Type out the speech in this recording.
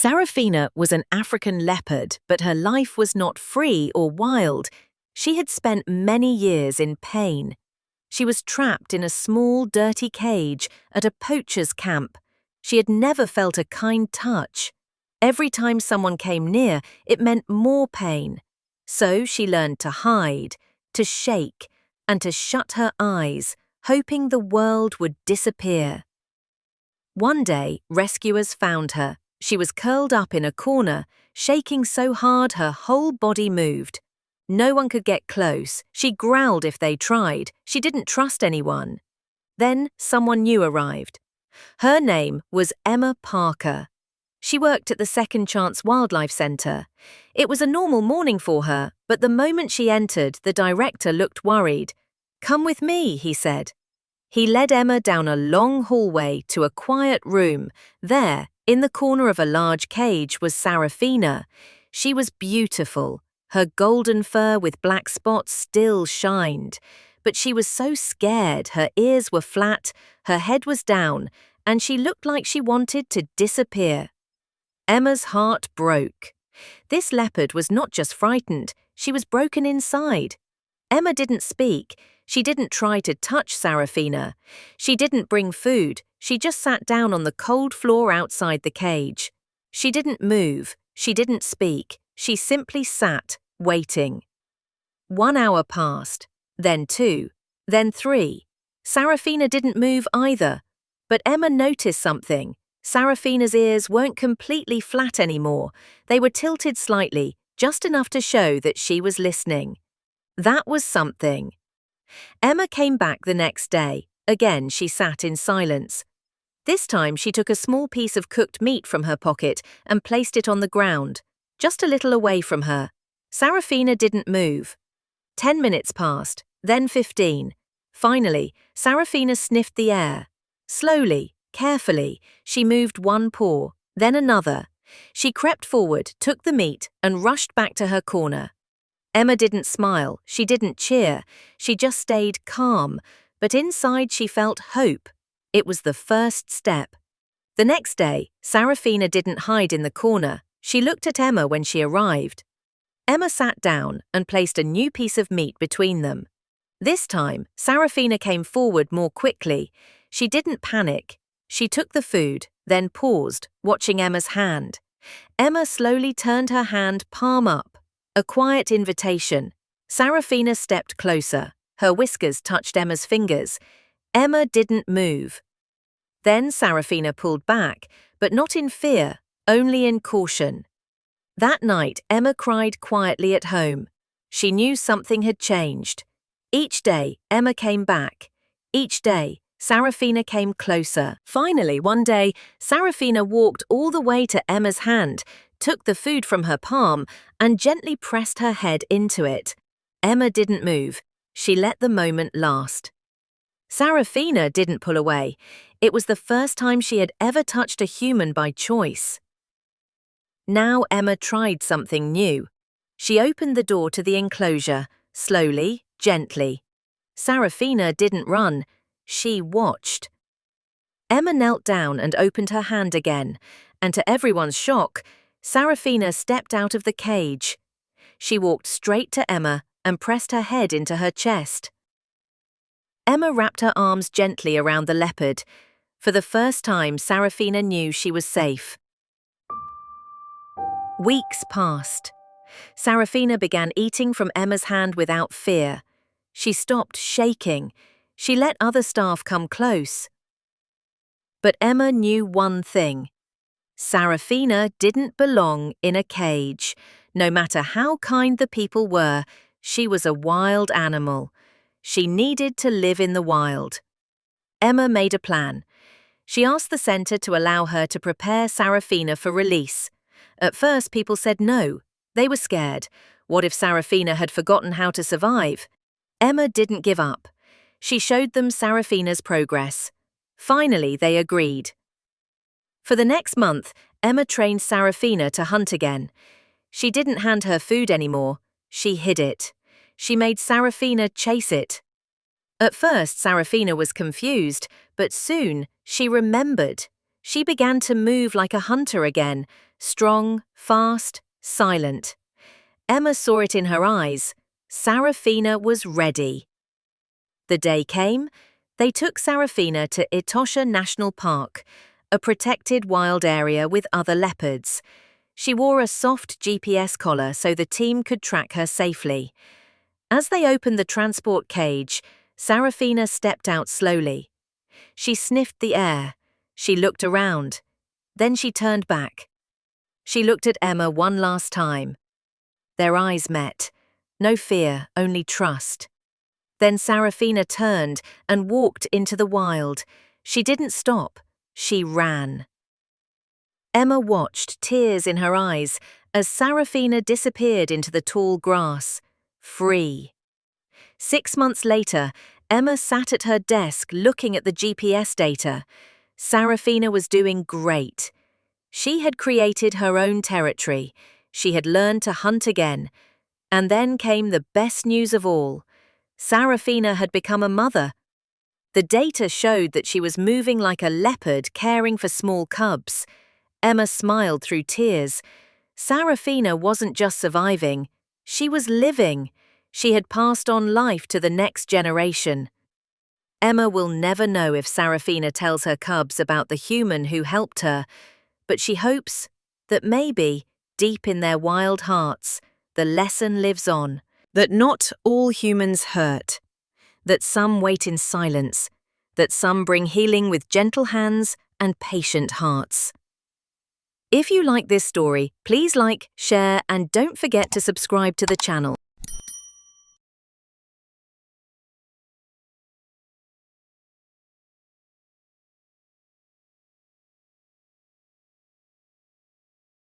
Sarafina was an African leopard, but her life was not free or wild. She had spent many years in pain. She was trapped in a small, dirty cage at a poacher's camp. She had never felt a kind touch. Every time someone came near, it meant more pain. So she learned to hide, to shake, and to shut her eyes, hoping the world would disappear. One day, rescuers found her. She was curled up in a corner, shaking so hard her whole body moved. No one could get close. She growled if they tried. She didn't trust anyone. Then someone new arrived. Her name was Emma Parker. She worked at the Second Chance Wildlife Center. It was a normal morning for her, but the moment she entered, the director looked worried. "Come with me," he said. He led Emma down a long hallway to a quiet room. There, in the corner of a large cage, was Sarafina. She was beautiful. Her golden fur with black spots still shined. But she was so scared, her ears were flat, her head was down, and she looked like she wanted to disappear. Emma's heart broke. This leopard was not just frightened, she was broken inside. Emma didn't speak. She didn't try to touch Sarafina. She didn't bring food. She just sat down on the cold floor outside the cage. She didn't move. She didn't speak. She simply sat, waiting. 1 hour passed, then 2, then 3. Sarafina didn't move either. But Emma noticed something. Sarafina's ears weren't completely flat anymore. They were tilted slightly, just enough to show that she was listening. That was something. Emma came back the next day. Again, she sat in silence. This time she took a small piece of cooked meat from her pocket and placed it on the ground, just a little away from her. Sarafina didn't move. 10 minutes passed, then 15. Finally, Sarafina sniffed the air. Slowly, carefully, she moved one paw, then another. She crept forward, took the meat, and rushed back to her corner. Emma didn't smile, she didn't cheer, she just stayed calm, but inside she felt hope. It was the first step. The next day, Sarafina didn't hide in the corner. She looked at Emma when she arrived. Emma sat down and placed a new piece of meat between them. This time, Sarafina came forward more quickly. She didn't panic. She took the food, then paused, watching Emma's hand. Emma slowly turned her hand palm up. A quiet invitation. Sarafina stepped closer. Her whiskers touched Emma's fingers. Emma didn't move. Then Sarafina pulled back, but not in fear, only in caution. That night, Emma cried quietly at home. She knew something had changed. Each day, Emma came back. Each day, Sarafina came closer. Finally, one day, Sarafina walked all the way to Emma's hand, took the food from her palm, and gently pressed her head into it. Emma didn't move. She let the moment last. Sarafina didn't pull away. It was the first time she had ever touched a human by choice. Now Emma tried something new. She opened the door to the enclosure, slowly, gently. Sarafina didn't run. She watched. Emma knelt down and opened her hand again, and to everyone's shock, Sarafina stepped out of the cage. She walked straight to Emma and pressed her head into her chest. Emma wrapped her arms gently around the leopard. For the first time, Sarafina knew she was safe. Weeks passed. Sarafina began eating from Emma's hand without fear. She stopped shaking. She let other staff come close. But Emma knew one thing. Sarafina didn't belong in a cage. No matter how kind the people were, she was a wild animal. She needed to live in the wild. Emma made a plan. She asked the center to allow her to prepare Sarafina for release. At first, people said no. They were scared. What if Sarafina had forgotten how to survive? Emma didn't give up. She showed them Sarafina's progress. Finally, they agreed. For the next month, Emma trained Sarafina to hunt again. She didn't hand her food anymore. She hid it. She made Sarafina chase it. At first, Sarafina was confused, but soon she remembered. She began to move like a hunter again, strong, fast, silent. Emma saw it in her eyes. Sarafina was ready. The day came. They took Sarafina to Etosha National Park, a protected wild area with other leopards. She wore a soft GPS collar so the team could track her safely. As they opened the transport cage, Sarafina stepped out slowly. She sniffed the air. She looked around. Then she turned back. She looked at Emma one last time. Their eyes met. No fear, only trust. Then Sarafina turned and walked into the wild. She didn't stop. She ran. Emma watched, tears in her eyes, as Sarafina disappeared into the tall grass. Free. 6 months later, Emma sat at her desk looking at the GPS data. Sarafina was doing great. She had created her own territory. She had learned to hunt again. And then came the best news of all. Sarafina had become a mother. The data showed that she was moving like a leopard caring for small cubs. Emma smiled through tears. Sarafina wasn't just surviving. She was living. She had passed on life to the next generation. Emma will never know if Sarafina tells her cubs about the human who helped her, but she hopes that maybe, deep in their wild hearts, the lesson lives on, that not all humans hurt, that some wait in silence, that some bring healing with gentle hands and patient hearts. If you like this story, please like, share, and don't forget to subscribe to the channel.